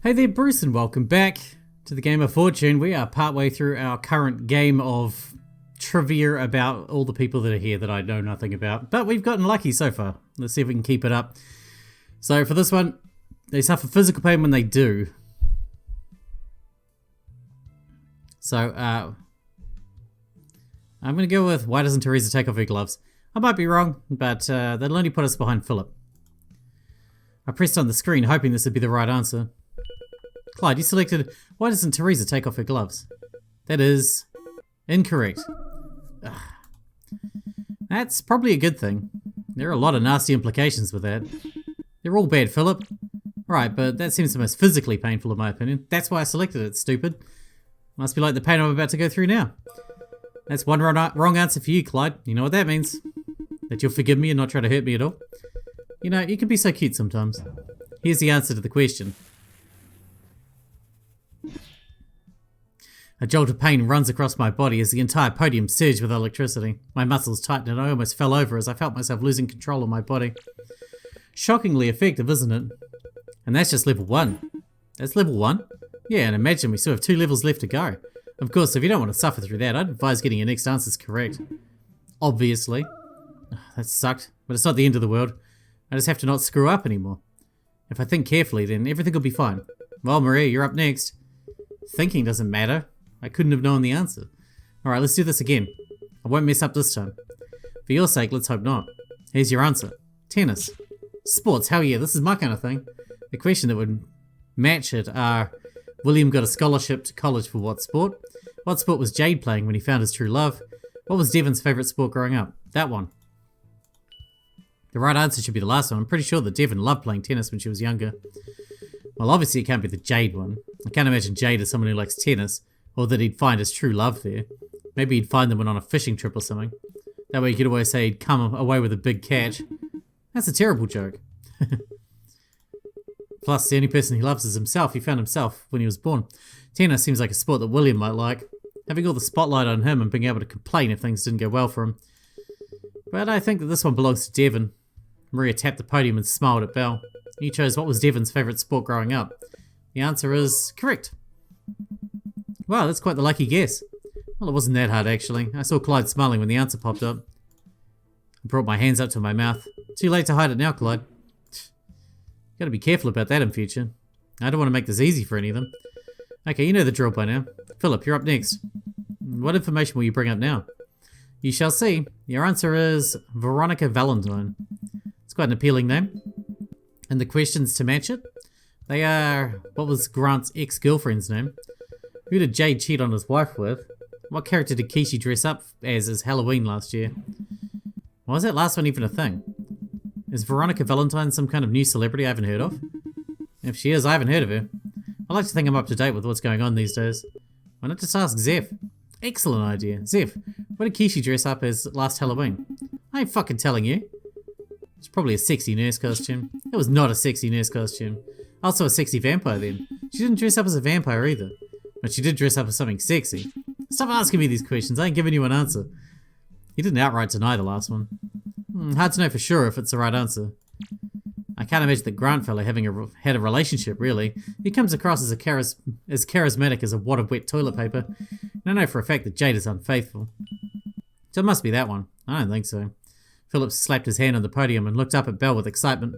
Hey there, Bruce, and welcome back to the Game of Fortune. We are partway through our current game of trivia about all the people that are here that I know nothing about, but we've gotten lucky so far. Let's see if we can keep it up. So for this one, they suffer physical pain when they do. So I'm going to go with, why doesn't Teresa take off her gloves? I might be wrong, but that'll only put us behind Philip. I pressed on the screen hoping this would be the right answer. Clyde, you selected, why doesn't Teresa take off her gloves? That is incorrect. Ugh. That's probably a good thing. There are a lot of nasty implications with that. They're all bad, Philip. Right, but that seems the most physically painful in my opinion. That's why I selected it, stupid. Must be like the pain I'm about to go through now. That's one wrong answer for you, Clyde. You know what that means? That you'll forgive me and not try to hurt me at all? You know, you can be so cute sometimes. Here's the answer to the question. A jolt of pain runs across my body as the entire podium surged with electricity. My muscles tightened and I almost fell over as I felt myself losing control of my body. Shockingly effective, isn't it? And that's just level 1. That's level 1? Yeah, and imagine we still have 2 levels left to go. Of course, if you don't want to suffer through that, I'd advise getting your next answers correct. Obviously. That sucked, but it's not the end of the world. I just have to not screw up anymore. If I think carefully, then everything will be fine. Well, Maria, you're up next. Thinking doesn't matter. I couldn't have known the answer. Alright, let's do this again. I won't mess up this time. For your sake, let's hope not. Here's your answer. Tennis. Sports, hell yeah, this is my kind of thing. The question that would match it are, William got a scholarship to college for what sport? What sport was Jade playing when he found his true love? What was Devon's favourite sport growing up? That one. The right answer should be the last one. I'm pretty sure that Devon loved playing tennis when she was younger. Well, obviously it can't be the Jade one. I can't imagine Jade as someone who likes tennis, or that he'd find his true love there. Maybe he'd find them when on a fishing trip or something. That way he could always say he'd come away with a big catch. That's a terrible joke. Plus, the only person he loves is himself. He found himself when he was born. Tennis seems like a sport that William might like. Having all the spotlight on him and being able to complain if things didn't go well for him. But I think that this one belongs to Devon. Maria tapped the podium and smiled at Belle. You chose what was Devon's favourite sport growing up. The answer is correct. Wow, that's quite the lucky guess. Well, it wasn't that hard actually. I saw Clyde smiling when the answer popped up. I brought my hands up to my mouth. Too late to hide it now, Clyde. Gotta be careful about that in future. I don't want to make this easy for any of them. Okay, you know the drill by now. Philip, you're up next. What information will you bring up now? You shall see. Your answer is Veronica Valentine. It's quite an appealing name. And the questions to match it? They are, what was Grant's ex-girlfriend's name? Who did Jade cheat on his wife with? What character did Kishi dress up as Halloween last year? Why was that last one even a thing? Is Veronica Valentine some kind of new celebrity I haven't heard of? If she is, I haven't heard of her. I like to think I'm up to date with what's going on these days. Why not just ask Zeph? Excellent idea. Zeph, what did Kishi dress up as last Halloween? I ain't fucking telling you. It's probably a sexy nurse costume. It was not a sexy nurse costume. Also a sexy vampire then. She didn't dress up as a vampire either. But she did dress up as something sexy. Stop asking me these questions, I ain't giving you an answer. He didn't outright deny the last one. Hard to know for sure if it's the right answer. I can't imagine that Grant fellow had a relationship, really. He comes across as charismatic as a wad of wet toilet paper. And I know for a fact that Jade is unfaithful. So it must be that one. I don't think so. Philip slapped his hand on the podium and looked up at Belle with excitement.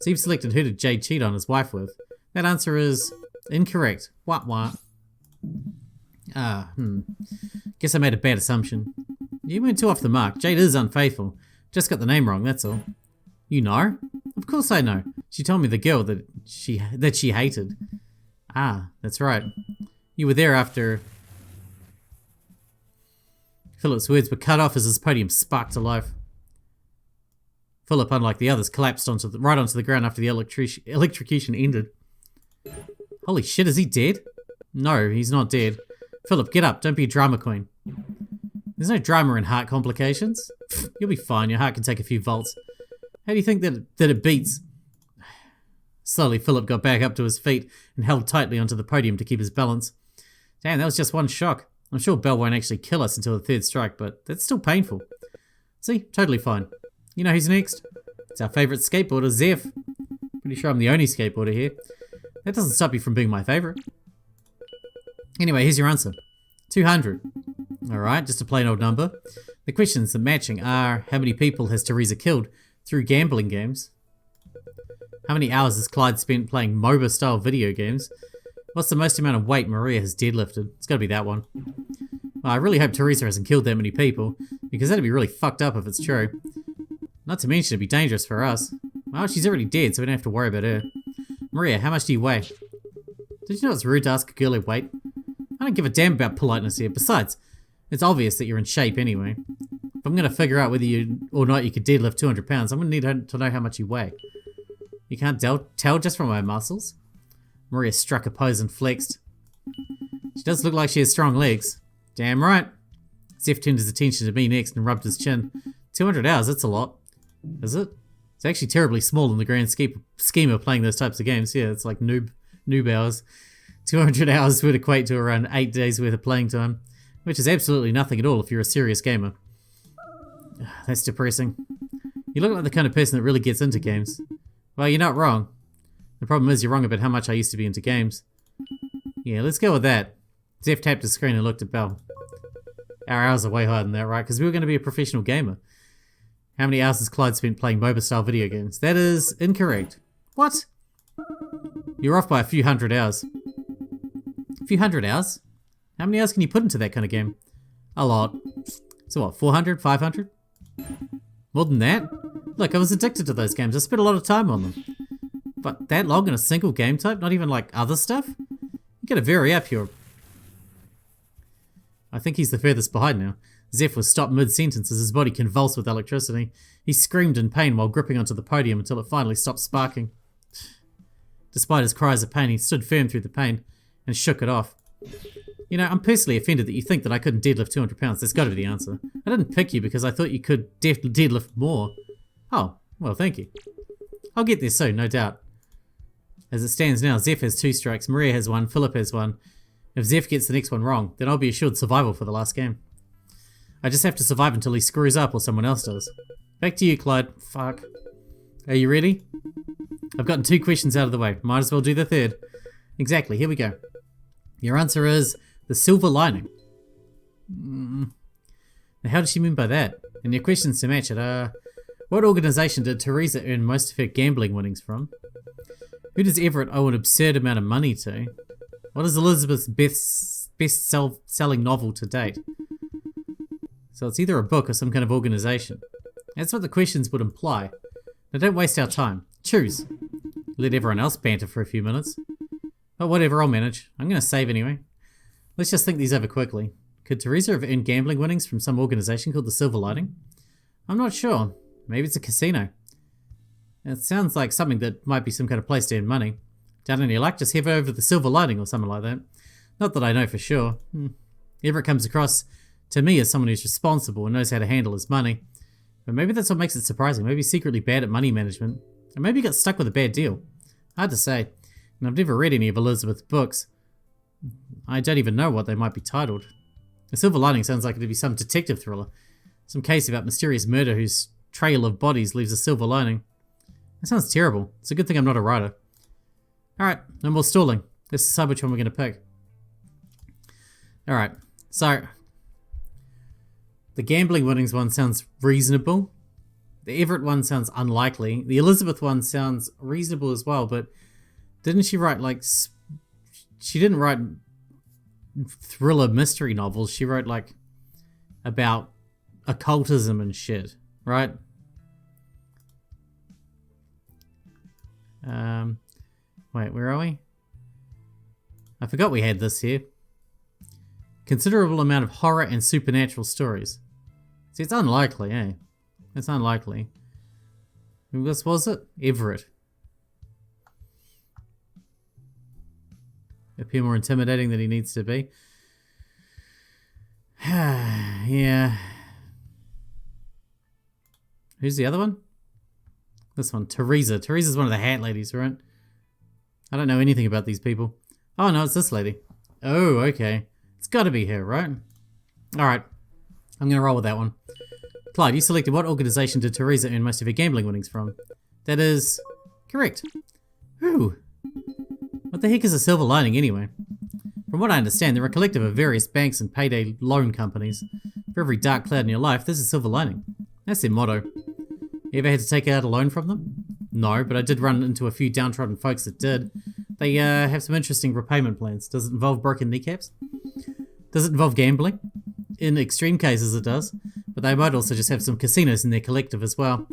So you've selected who did Jade cheat on his wife with. That answer is incorrect. What? Guess I made a bad assumption. You went too off the mark. Jade is unfaithful. Just got the name wrong, that's all. You know? Of course I know. She told me the girl that she hated. Ah, that's right. You were there after... Philip's words were cut off as his podium sparked to life. Philip, unlike the others, collapsed right onto the ground after the electrocution ended. Holy shit, is he dead? No, he's not dead. Philip, get up. Don't be a drama queen. There's no drama in heart complications. You'll be fine. Your heart can take a few volts. How do you think that it beats? Slowly, Philip got back up to his feet and held tightly onto the podium to keep his balance. Damn, that was just one shock. I'm sure Belle won't actually kill us until the third strike, but that's still painful. See? Totally fine. You know who's next? It's our favourite skateboarder, Zeph. Pretty sure I'm the only skateboarder here. That doesn't stop you from being my favourite. Anyway, here's your answer. 200. Alright, just a plain old number. The questions that matching are, how many people has Teresa killed through gambling games? How many hours has Clyde spent playing MOBA-style video games? What's the most amount of weight Maria has deadlifted? It's gotta be that one. Well, I really hope Teresa hasn't killed that many people, because that'd be really fucked up if it's true. Not to mention it'd be dangerous for us. Well, she's already dead, so we don't have to worry about her. Maria, how much do you weigh? Did you know it's rude to ask a girl her weight? I don't give a damn about politeness here. Besides, it's obvious that you're in shape anyway. If I'm going to figure out whether you or not you could deadlift 200 pounds, I'm going to need to know how much you weigh. You can't tell just from her muscles? Maria struck a pose and flexed. She does look like she has strong legs. Damn right. Zeph turned his attention to me next and rubbed his chin. 200 hours, that's a lot. Is it? It's actually terribly small in the grand scheme of playing those types of games. Yeah, it's like noob hours. 200 hours would equate to around 8 days worth of playing time, which is absolutely nothing at all if you're a serious gamer. That's depressing. You look like the kind of person that really gets into games. Well, you're not wrong. The problem is you're wrong about how much I used to be into games. Yeah, let's go with that. Zeph tapped his screen and looked at Belle. Our hours are way higher than that, right? Because we were going to be a professional gamer. How many hours has Clyde spent playing MOBA-style video games? That is incorrect. What? You're off by a few hundred hours. A few hundred hours? How many hours can you put into that kind of game? A lot. So what, 400? 500? More than that? Look, I was addicted to those games. I spent a lot of time on them. But that long in a single game type? Not even like other stuff? You gotta vary up here. I think he's the furthest behind now. Zeph was stopped mid-sentence as his body convulsed with electricity. He screamed in pain while gripping onto the podium until it finally stopped sparking. Despite his cries of pain, he stood firm through the pain and shook it off. You know, I'm personally offended that you think that I couldn't deadlift 200 pounds. That's got to be the answer. I didn't pick you because I thought you could deadlift more. Oh, well, thank you. I'll get there soon, no doubt. As it stands now, Zeph has 2 strikes, Maria has 1, Philip has 1. If Zeph gets the next one wrong, then I'll be assured survival for the last game. I just have to survive until he screws up or someone else does. Back to you, Clyde. Fuck. Are you ready? I've gotten 2 questions out of the way. Might as well do the third. Exactly, here we go. Your answer is the silver lining. Now, how does she mean by that? And your questions to match it what organisation did Teresa earn most of her gambling winnings from? Who does Everett owe an absurd amount of money to? What is Elizabeth's best-selling novel to date? So it's either a book or some kind of organisation. That's what the questions would imply. Now don't waste our time. Choose. Let everyone else banter for a few minutes. But whatever, I'll manage. I'm going to save anyway. Let's just think these over quickly. Could Teresa have earned gambling winnings from some organisation called the Silver Lining? I'm not sure. Maybe it's a casino. It sounds like something that might be some kind of place to earn money. Down any luck, just head over to the Silver Lining or something like that. Not that I know for sure. Everett comes across to me as someone who's responsible and knows how to handle his money. But maybe that's what makes it surprising. Maybe he's secretly bad at money management. Or maybe he got stuck with a bad deal. Hard to say. And I've never read any of Elizabeth's books. I don't even know what they might be titled. The Silver Lining sounds like it'd be some detective thriller. Some case about mysterious murder whose trail of bodies leaves a silver lining. That sounds terrible. It's a good thing I'm not a writer. Alright, no more stalling. Let's decide which one we're going to pick. Alright, so the gambling winnings one sounds reasonable. The Everett one sounds unlikely. The Elizabeth one sounds reasonable as well, but didn't she write like... She didn't write thriller mystery novels. She wrote like about occultism and shit, right? Wait, where are we? I forgot we had this here. Considerable amount of horror and supernatural stories. See, it's unlikely, eh? It's unlikely. Who else was it? Everett. Appear more intimidating than he needs to be. Yeah. Who's the other one? This one, Teresa. Teresa's one of the hat ladies, right? I don't know anything about these people. Oh, no, it's this lady. Oh, okay. It's got to be her, right? Alright. I'm going to roll with that one. Clyde, you selected what organisation did Teresa earn most of her gambling winnings from? That is correct. Ooh. What the heck is a silver lining anyway? From what I understand, they're a collective of various banks and payday loan companies. For every dark cloud in your life, there's a silver lining. That's their motto. You ever had to take out a loan from them? No, but I did run into a few downtrodden folks that did. They have some interesting repayment plans. Does it involve broken kneecaps? Does it involve gambling? In extreme cases it does, but they might also just have some casinos in their collective as well.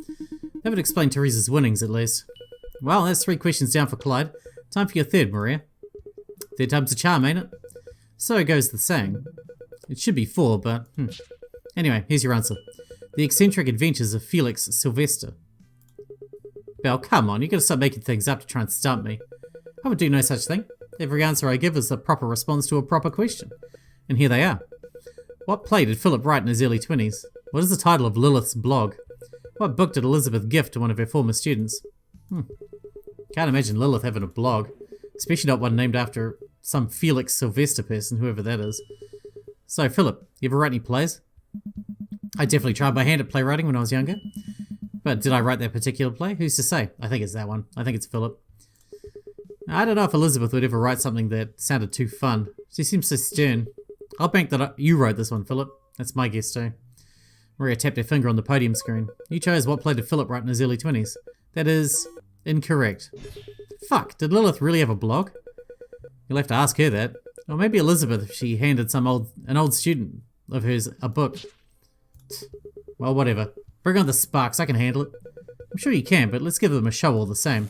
That would explain Teresa's winnings at least. Well, that's 3 questions down for Clyde. Time for your third, Maria. Third time's a charm, ain't it? So goes the saying. It should be 4, but Anyway, here's your answer. The eccentric adventures of Felix Sylvester. Belle, come on, you gotta stop making things up to try and stump me. I would do no such thing. Every answer I give is a proper response to a proper question. And here they are. What play did Philip write in his early 20s? What is the title of Lilith's blog? What book did Elizabeth gift to one of her former students? Can't imagine Lilith having a blog. Especially not one named after some Felix Sylvester person, whoever that is. So, Philip, you ever write any plays? I definitely tried my hand at playwriting when I was younger. But did I write that particular play? Who's to say? I think it's that one. I think it's Philip. I don't know if Elizabeth would ever write something that sounded too fun. She seems so stern. I'll bank that you wrote this one, Philip. That's my guess too. Maria tapped her finger on the podium screen. You chose what play did Philip write in his early 20s. That is incorrect. Fuck, did Lilith really have a blog? You'll have to ask her that. Or maybe Elizabeth if she handed an old student of hers a book. Well, whatever. Bring on the sparks, I can handle it. I'm sure you can, but let's give them a show all the same.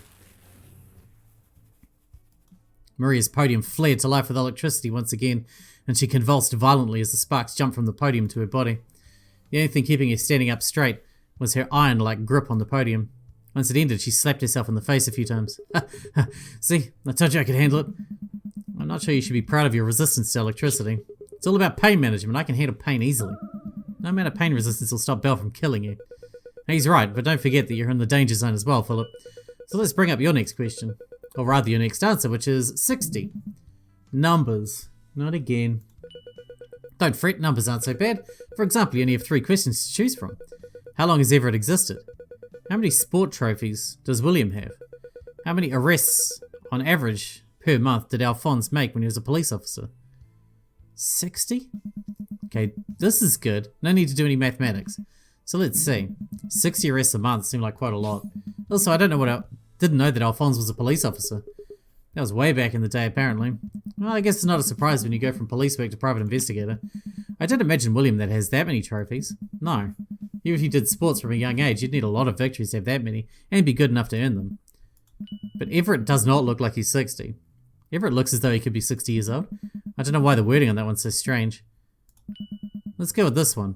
Maria's podium flared to life with electricity once again, and she convulsed violently as the sparks jumped from the podium to her body. The only thing keeping her standing up straight was her iron-like grip on the podium. Once it ended, she slapped herself in the face a few times. See, I told you I could handle it. I'm not sure you should be proud of your resistance to electricity. It's all about pain management. I can handle pain easily. No amount of pain resistance will stop Belle from killing you. He's right, but don't forget that you're in the danger zone as well, Philip. So let's bring up your next question. Or rather your next answer, which is 60. Numbers. Not again. Don't fret, numbers aren't so bad. For example, you only have 3 questions to choose from. How long has Everett existed? How many sport trophies does William have? How many arrests, on average, per month did Alphonse make when he was a police officer? 60? Okay, this is good. No need to do any mathematics. So let's see. 60 arrests a month seemed like quite a lot. Also, I didn't know that Alphonse was a police officer. That was way back in the day, apparently. Well, I guess it's not a surprise when you go from police work to private investigator. I don't imagine William that has that many trophies. No. Even if you did sports from a young age, you'd need a lot of victories to have that many, and be good enough to earn them. But Everett does not look like he's 60. Everett looks as though he could be 60 years old. I don't know why the wording on that one's so strange. Let's go with this one.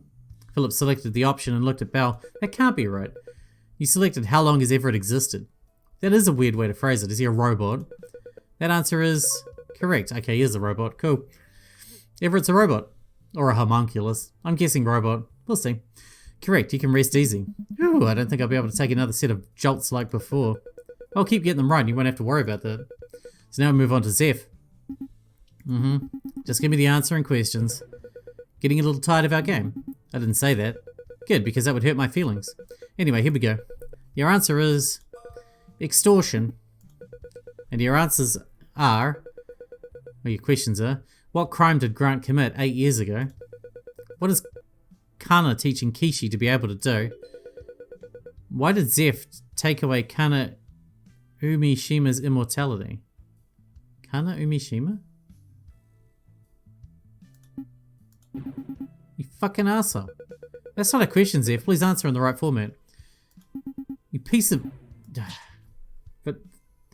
Philip selected the option and looked at Belle. That can't be right. You selected how long has Everett existed. That is a weird way to phrase it. Is he a robot? That answer is correct. Okay, he is a robot. Cool. Everett's a robot. Or a homunculus. I'm guessing robot. We'll see. Correct, you can rest easy. Ooh, I don't think I'll be able to take another set of jolts like before. I'll keep getting them right and you won't have to worry about that. So now we move on to Zeph. Just give me the answer and questions. Getting a little tired of our game. I didn't say that. Good, because that would hurt my feelings. Anyway, here we go. Your answer is extortion. And your answers are, or your questions are, what crime did Grant commit 8 years ago? What is Kana teaching Kishi to be able to do? Why did Zeph take away Kana Umishima's immortality? Kana Umishima? You fucking asshole. That's not a question, Zeph. Please answer in the right format. You piece of... But,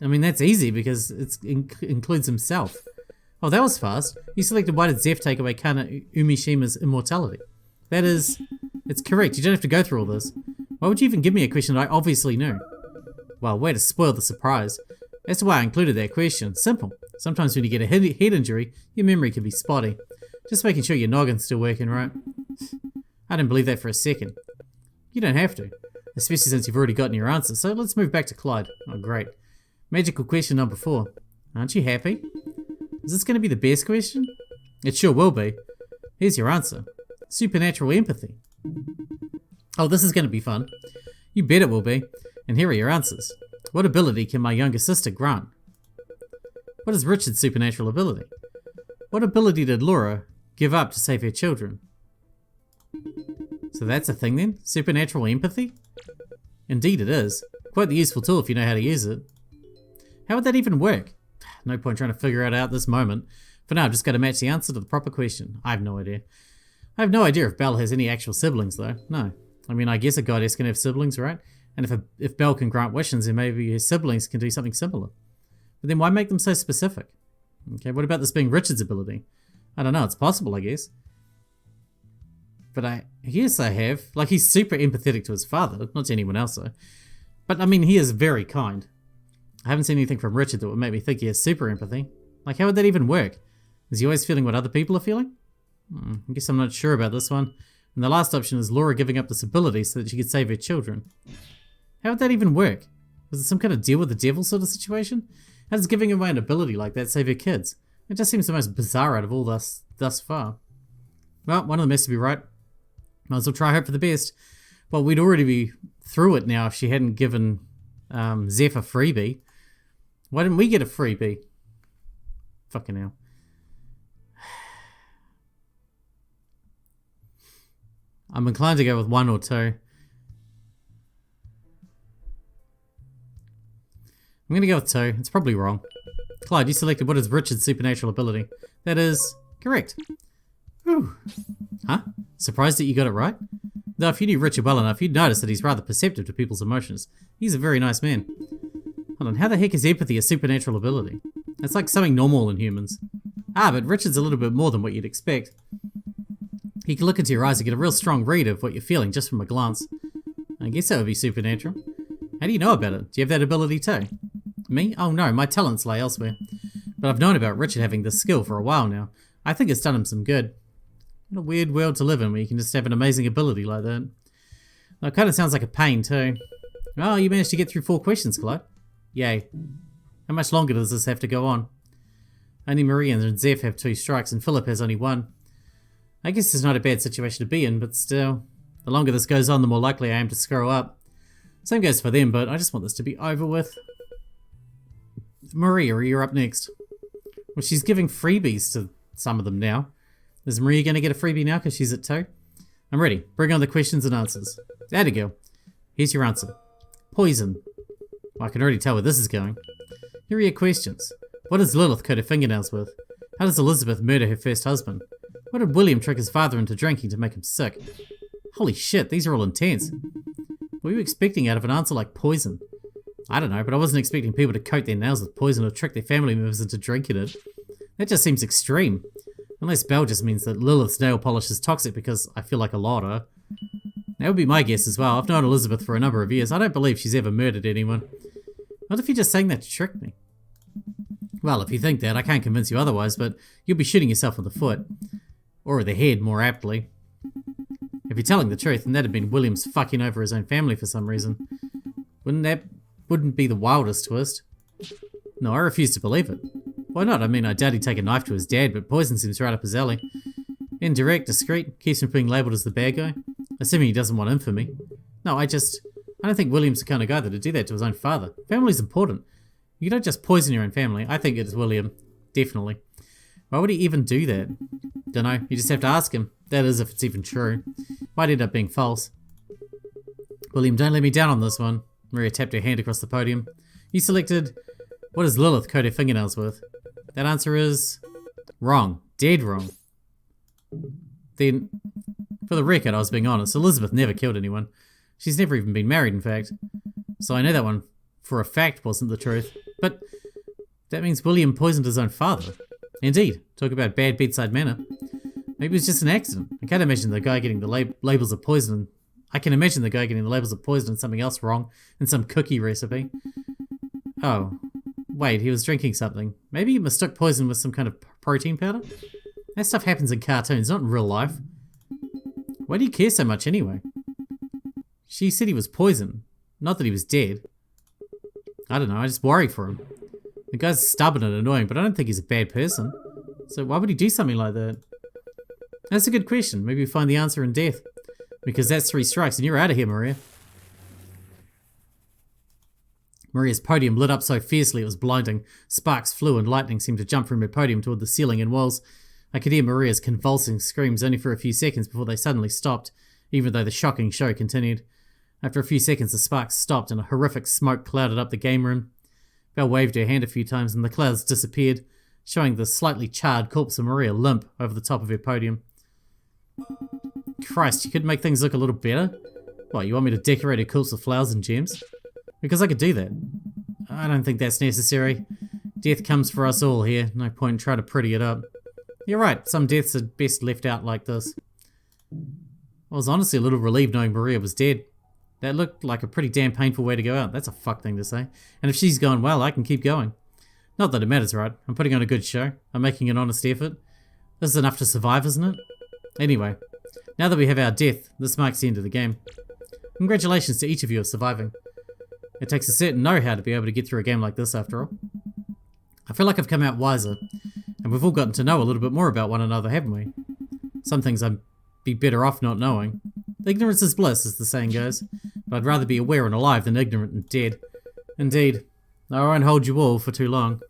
I mean, that's easy because it includes himself. Oh, that was fast. You selected why did Zeph take away Kana Umishima's immortality? That is... It's correct. You don't have to go through all this. Why would you even give me a question that I obviously knew? Well, way to spoil the surprise. That's why I included that question. Simple. Sometimes when you get a head injury, your memory can be spotty. Just making sure your noggin's still working right. I didn't believe that for a second. You don't have to. Especially since you've already gotten your answer. So let's move back to Clyde. Oh, great. Magical question number 4. Aren't you happy? Is this going to be the best question? It sure will be. Here's your answer. Supernatural empathy. Oh, this is going to be fun. You bet it will be. And here are your answers. What ability can my younger sister grant? What is Richard's supernatural ability? What ability did Laura give up to save her children? So that's a thing then? Supernatural empathy? Indeed it is. Quite the useful tool if you know how to use it. How would that even work? No point trying to figure it out at this moment. For now, I've just got to match the answer to the proper question. I have no idea. I have no idea if Belle has any actual siblings, though. No. I mean, I guess a goddess can have siblings, right? And if Belle can grant wishes, then maybe her siblings can do something similar. But then why make them so specific? Okay, what about this being Richard's ability? I don't know, it's possible, I guess. But yes, I have. Like, he's super empathetic to his father, not to anyone else, though. But, I mean, he is very kind. I haven't seen anything from Richard that would make me think he has super empathy. Like, how would that even work? Is he always feeling what other people are feeling? I guess I'm not sure about this one. And the last option is Laura giving up this ability so that she could save her children. How would that even work? Was it some kind of deal with the devil sort of situation? How does giving away an ability like that save her kids? It just seems the most bizarre out of all thus far. Well, one of them has to be right. Might as well try hope for the best. Well, we'd already be through it now if she hadn't given Zeph a freebie. Why didn't we get a freebie? Fucking hell. I'm inclined to go with 1 or 2. I'm going to go with 2. It's probably wrong. Clyde, you selected what is Richard's supernatural ability. That is correct. Whew. Huh? Surprised that you got it right? Though if you knew Richard well enough, you'd notice that he's rather perceptive to people's emotions. He's a very nice man. Hold on, how the heck is empathy a supernatural ability? It's like something normal in humans. Ah, but Richard's a little bit more than what you'd expect. He can look into your eyes and get a real strong read of what you're feeling just from a glance. I guess that would be supernatural. How do you know about it? Do you have that ability too? Me? Oh no, my talents lay elsewhere. But I've known about Richard having this skill for a while now. I think it's done him some good. What a weird world to live in where you can just have an amazing ability like that. Well, it kind of sounds like a pain too. Oh, you managed to get through 4 questions, Clyde. Yay. How much longer does this have to go on? Only Maria and Zeph have 2 strikes and Philip has only 1. I guess it's not a bad situation to be in, but still, the longer this goes on, the more likely I am to screw up. Same goes for them, but I just want this to be over with. Maria, you're up next. Well, she's giving freebies to some of them now. Is Maria going to get a freebie now because she's at 2? I'm ready. Bring on the questions and answers. There we go. Here's your answer. Poison. Well, I can already tell where this is going. Here are your questions. What does Lilith coat her fingernails with? How does Elizabeth murder her first husband? What did William trick his father into drinking to make him sick? Holy shit, these are all intense. What were you expecting out of an answer like poison? I don't know, but I wasn't expecting people to coat their nails with poison or trick their family members into drinking it. That just seems extreme. Unless Belle just means that Lilith's nail polish is toxic because I feel like a liar. That would be my guess as well. I've known Elizabeth for a number of years. I don't believe she's ever murdered anyone. What if you're just saying that to trick me? Well, if you think that, I can't convince you otherwise, but you'll be shooting yourself in the foot. Or the head, more aptly. If you're telling the truth, then that'd been William's fucking over his own family for some reason. Wouldn't be the wildest twist? No, I refuse to believe it. Why not? I mean, I doubt he'd take a knife to his dad, but poison seems right up his alley. Indirect, discreet, keeps him being labelled as the bad guy. Assuming he doesn't want infamy. No, I don't think William's the kind of guy that'd do that to his own father. Family's important. You don't just poison your own family. I think it's William. Definitely. Why would he even do that? Dunno, you just have to ask him. That is, if it's even true. Might end up being false. William, don't let me down on this one. Maria tapped her hand across the podium. You selected, what does Lilith coat her fingernails with? That answer is wrong. Dead wrong. Then, for the record, I was being honest. Elizabeth never killed anyone. She's never even been married, in fact. So I know that one for a fact wasn't the truth. But that means William poisoned his own father. Indeed. Talk about bad bedside manner. Maybe it was just an accident. I can't imagine the guy getting the labels of poison. I can imagine the guy getting the labels of poison and something else wrong in some cookie recipe. Oh. Wait, he was drinking something. Maybe he mistook poison with some kind of protein powder? That stuff happens in cartoons, not in real life. Why do you care so much anyway? She said he was poisoned, not that he was dead. I don't know, I just worry for him. The guy's stubborn and annoying, but I don't think he's a bad person. So why would he do something like that? That's a good question. Maybe we find the answer in death. Because that's 3 strikes and you're out of here, Maria. Maria's podium lit up so fiercely it was blinding. Sparks flew and lightning seemed to jump from her podium toward the ceiling and walls. I could hear Maria's convulsing screams only for a few seconds before they suddenly stopped, even though the shocking show continued. After a few seconds, the sparks stopped and a horrific smoke clouded up the game room. Belle waved her hand a few times and the clouds disappeared, showing the slightly charred corpse of Maria limp over the top of her podium. Christ, you could make things look a little better? What, you want me to decorate her corpse with flowers and gems? Because I could do that. I don't think that's necessary. Death comes for us all here, no point in trying to pretty it up. You're right, some deaths are best left out like this. I was honestly a little relieved knowing Maria was dead. That looked like a pretty damn painful way to go out. That's a fuck thing to say. And if she's gone well, I can keep going. Not that it matters, right? I'm putting on a good show. I'm making an honest effort. This is enough to survive, isn't it? Anyway, now that we have our death, this marks the end of the game. Congratulations to each of you for surviving. It takes a certain know-how to be able to get through a game like this, after all. I feel like I've come out wiser, and we've all gotten to know a little bit more about one another, haven't we? Some things I'd be better off not knowing. Ignorance is bliss, as the saying goes, but I'd rather be aware and alive than ignorant and dead. Indeed. I won't hold you all for too long.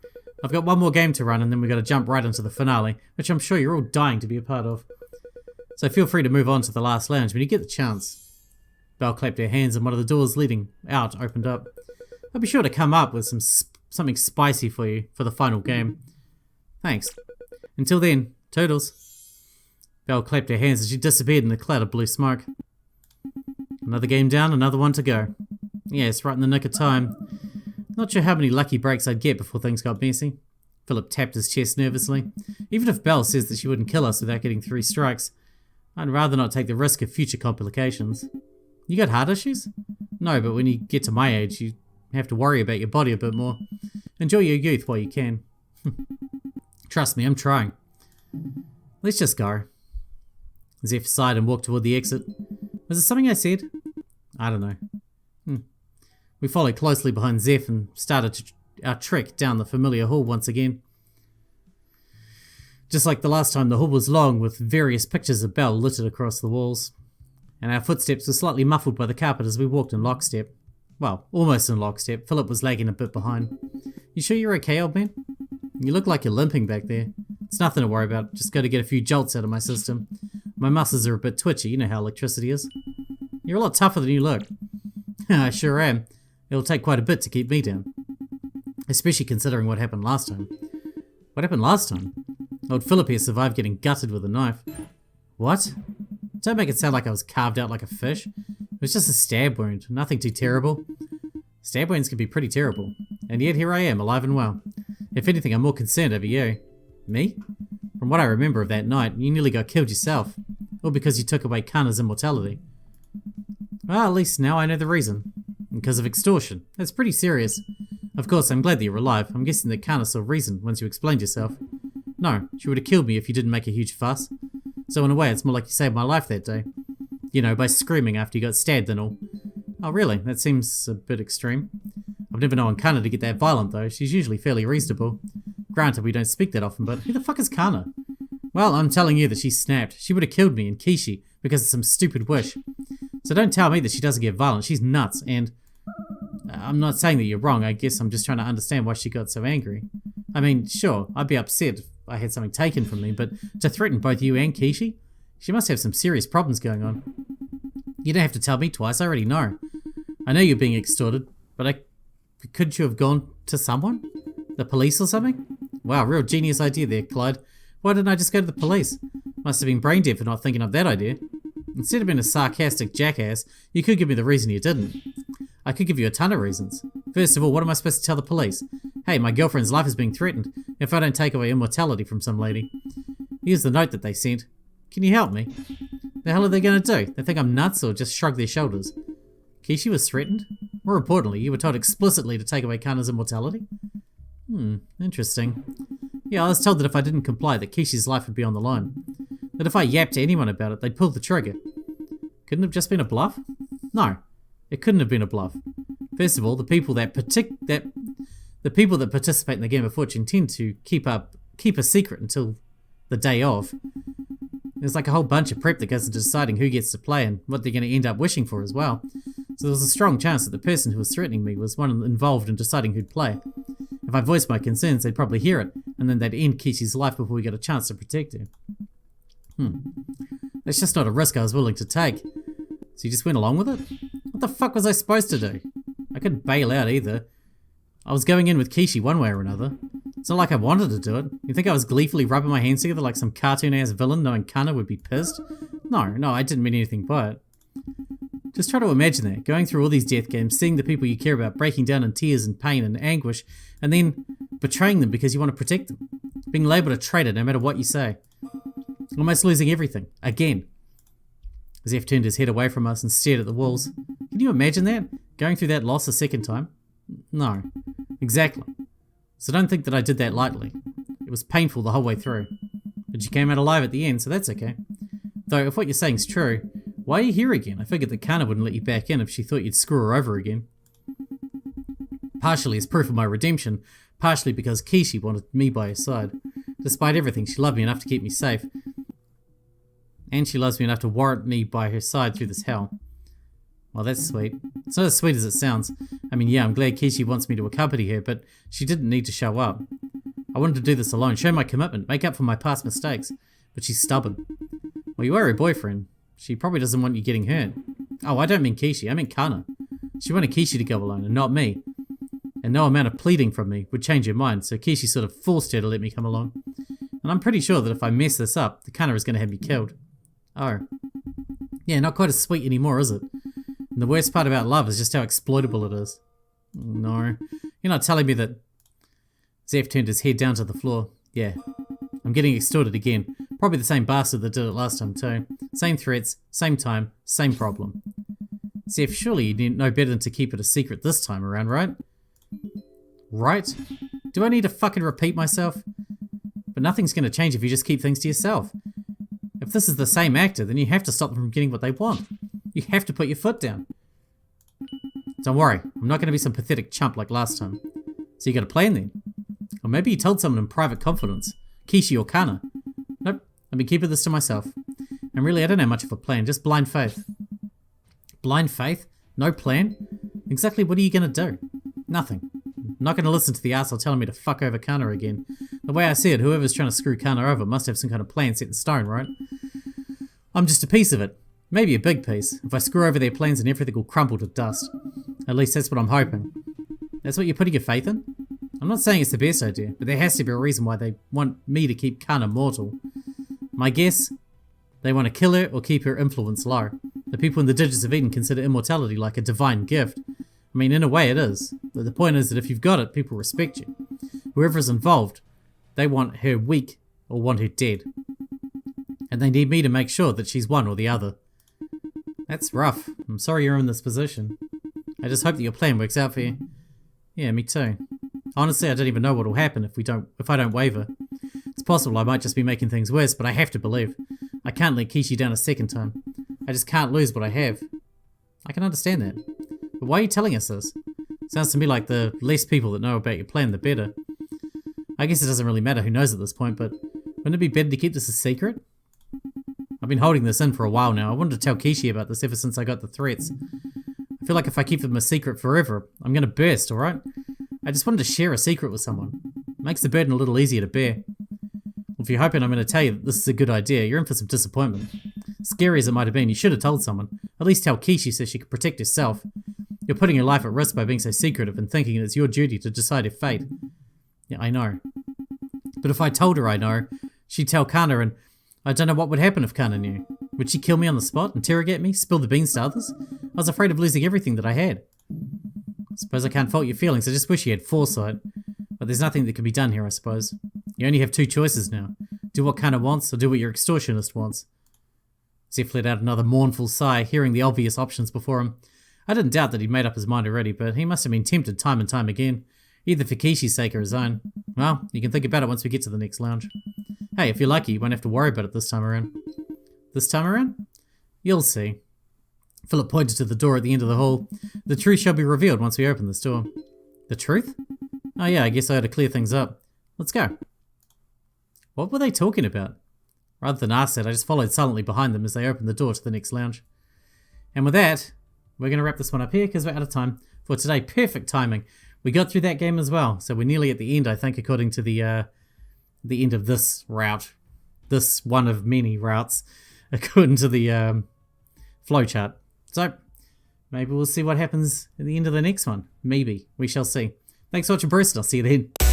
I've got one more game to run and then we've got to jump right into the finale, which I'm sure you're all dying to be a part of. So feel free to move on to the last lounge when you get the chance. Belle clapped her hands and one of the doors leading out opened up. I'll be sure to come up with something spicy for you for the final game. Thanks. Until then, toodles. Belle clapped her hands as she disappeared in the cloud of blue smoke. Another game down, another one to go. Yes, right in the nick of time. Not sure how many lucky breaks I'd get before things got messy. Philip tapped his chest nervously. Even if Belle says that she wouldn't kill us without getting 3 strikes, I'd rather not take the risk of future complications. You got heart issues? No, but when you get to my age, you have to worry about your body a bit more. Enjoy your youth while you can. Trust me, I'm trying. Let's just go. Zeph sighed and walked toward the exit. Was it something I said? I don't know. We followed closely behind Zeph and started our trek down the familiar hall once again. Just like the last time, the hall was long with various pictures of Belle littered across the walls. And our footsteps were slightly muffled by the carpet as we walked in lockstep. Well, almost in lockstep. Philip was lagging a bit behind. You sure you're okay, old man? You look like you're limping back there. It's nothing to worry about. Just got to get a few jolts out of my system. My muscles are a bit twitchy. You know how electricity is. You're a lot tougher than you look. I sure am. It'll take quite a bit to keep me down. Especially considering what happened last time. What happened last time? Old Philip here survived getting gutted with a knife. What? Don't make it sound like I was carved out like a fish. It was just a stab wound. Nothing too terrible. Stab wounds can be pretty terrible. And yet here I am, alive and well. If anything, I'm more concerned over you. Me? From what I remember of that night, you nearly got killed yourself. All because you took away Kana's immortality. Well, at least now I know the reason. Because of extortion. That's pretty serious. Of course, I'm glad that you're alive. I'm guessing that Kana saw reason once you explained yourself. No, she would have killed me if you didn't make a huge fuss. So in a way, it's more like you saved my life that day. You know, by screaming after you got stabbed and all. Oh really? That seems a bit extreme. I've never known Kana to get that violent though. She's usually fairly reasonable. Granted, we don't speak that often, but who the fuck is Kana? Well, I'm telling you that she snapped. She would have killed me and Kishi because of some stupid wish. So don't tell me that she doesn't get violent. She's nuts, and I'm not saying that you're wrong. I guess I'm just trying to understand why she got so angry. I mean, sure, I'd be upset if I had something taken from me, but to threaten both you and Kishi? She must have some serious problems going on. You don't have to tell me twice, I already know. I know you're being extorted, but couldn't you have gone to someone? The police or something? Wow, real genius idea there, Clyde. Why didn't I just go to the police? Must have been brain dead for not thinking of that idea. Instead of being a sarcastic jackass, you could give me the reason you didn't. I could give you a ton of reasons. First of all, what am I supposed to tell the police? Hey, my girlfriend's life is being threatened if I don't take away immortality from some lady. Here's the note that they sent. Can you help me? The hell are they going to do? They think I'm nuts or just shrug their shoulders? Kishi was threatened? More importantly, you were told explicitly to take away Kana's immortality? Interesting. Yeah, I was told that if I didn't comply, that Kishi's life would be on the line. That if I yapped to anyone about it, they'd pull the trigger. Couldn't it have just been a bluff? No, it couldn't have been a bluff. First of all, the people that participate in the Game of Fortune tend to keep a secret until the day of. There's like a whole bunch of prep that goes into deciding who gets to play and what they're going to end up wishing for as well. So there was a strong chance that the person who was threatening me was one involved in deciding who'd play. If I voiced my concerns, they'd probably hear it, and then they'd end Kishi's life before we got a chance to protect her. That's just not a risk I was willing to take. So you just went along with it? What the fuck was I supposed to do? I couldn't bail out either. I was going in with Kishi one way or another. It's not like I wanted to do it. You think I was gleefully rubbing my hands together like some cartoon-ass villain knowing Kana would be pissed? No, I didn't mean anything by it. Just try to imagine that, going through all these death games, seeing the people you care about breaking down in tears and pain and anguish, and then betraying them because you want to protect them. Being labelled a traitor no matter what you say. Almost losing everything. Again. Zeph turned his head away from us and stared at the walls. Can you imagine that? Going through that loss a second time? No. Exactly. So don't think that I did that lightly. It was painful the whole way through. But you came out alive at the end, so that's okay. Though, if what you're saying's true, why are you here again? I figured that Kana wouldn't let you back in if she thought you'd screw her over again. Partially as proof of my redemption, partially because Kishi wanted me by her side. Despite everything, she loved me enough to keep me safe. And she loves me enough to warrant me by her side through this hell. Well, that's sweet. It's not as sweet as it sounds. I mean, yeah, I'm glad Kishi wants me to accompany her, but she didn't need to show up. I wanted to do this alone, show my commitment, make up for my past mistakes. But she's stubborn. Well, you are her boyfriend. She probably doesn't want you getting hurt. Oh, I don't mean Kishi, I mean Kana. She wanted Kishi to go alone, and not me. And no amount of pleading from me would change her mind, so Kishi sort of forced her to let me come along. And I'm pretty sure that if I mess this up, the Kana is going to have me killed. Oh. Yeah, not quite as sweet anymore, is it? And the worst part about love is just how exploitable it is. No. You're not telling me that... Zeph turned his head down to the floor. Yeah. I'm getting extorted again. Probably the same bastard that did it last time too. Same threats, same time, same problem. Zeph, surely you know better than to keep it a secret this time around, right? Right? Do I need to fucking repeat myself? But nothing's going to change if you just keep things to yourself. If this is the same actor, then you have to stop them from getting what they want. You have to put your foot down. Don't worry, I'm not going to be some pathetic chump like last time. So you got a plan then? Or maybe you told someone in private confidence. Kishi or Kana. Nope, I've been keeping this to myself. And really, I don't have much of a plan, just blind faith. Blind faith? No plan? Exactly what are you going to do? Nothing. I'm not going to listen to the arsehole telling me to fuck over Kana again. The way I see it, whoever's trying to screw Kana over must have some kind of plan set in stone, right? I'm just a piece of it. Maybe a big piece. If I screw over their plans, then everything will crumble to dust. At least that's what I'm hoping. That's what you're putting your faith in? I'm not saying it's the best idea, but there has to be a reason why they want me to keep Kana mortal. My guess? They want to kill her or keep her influence low. The people in the Digits of Eden consider immortality like a divine gift. I mean, in a way it is. But the point is that if you've got it, people respect you. Whoever is involved, they want her weak or want her dead. And they need me to make sure that she's one or the other. That's rough. I'm sorry you're in this position. I just hope that your plan works out for you. Yeah, me too. Honestly, I don't even know what will happen if I don't waver. It's possible I might just be making things worse, but I have to believe. I can't let Kishi down a second time. I just can't lose what I have. I can understand that. But why are you telling us this? Sounds to me like the less people that know about your plan, the better. I guess it doesn't really matter who knows at this point, but wouldn't it be better to keep this a secret? I've been holding this in for a while now. I wanted to tell Kishi about this ever since I got the threats. I feel like if I keep them a secret forever, I'm going to burst, alright? I just wanted to share a secret with someone. It makes the burden a little easier to bear. If you're hoping I'm going to tell you that this is a good idea, you're in for some disappointment. Scary as it might have been, you should have told someone. At least tell Kishi so she could protect herself. You're putting your life at risk by being so secretive and thinking it's your duty to decide her fate. Yeah, I know. But if I told her I know, she'd tell Kana, and I don't know what would happen if Kana knew. Would she kill me on the spot, interrogate me, spill the beans to others? I was afraid of losing everything that I had. I suppose I can't fault your feelings, I just wish you had foresight. But there's nothing that can be done here, I suppose. You only have two choices now. Do what Kana wants, or do what your extortionist wants. Zeph let out another mournful sigh, hearing the obvious options before him. I didn't doubt that he'd made up his mind already, but he must have been tempted time and time again, either for Kishi's sake or his own. Well, you can think about it once we get to the next lounge. Hey, if you're lucky, you won't have to worry about it this time around. This time around? You'll see. Philip pointed to the door at the end of the hall. The truth shall be revealed once we open this door. The truth? Oh yeah, I guess I ought to clear things up. Let's go. What were they talking about? Rather than ask that, I just followed silently behind them as they opened the door to the next lounge. And with that, we're going to wrap this one up here because we're out of time for today. Perfect timing. We got through that game as well, so we're nearly at the end, I think, according to the end of this route. This one of many routes, according to the flowchart. So, maybe we'll see what happens at the end of the next one. Maybe. We shall see. Thanks for watching, Bruce, and I'll see you then.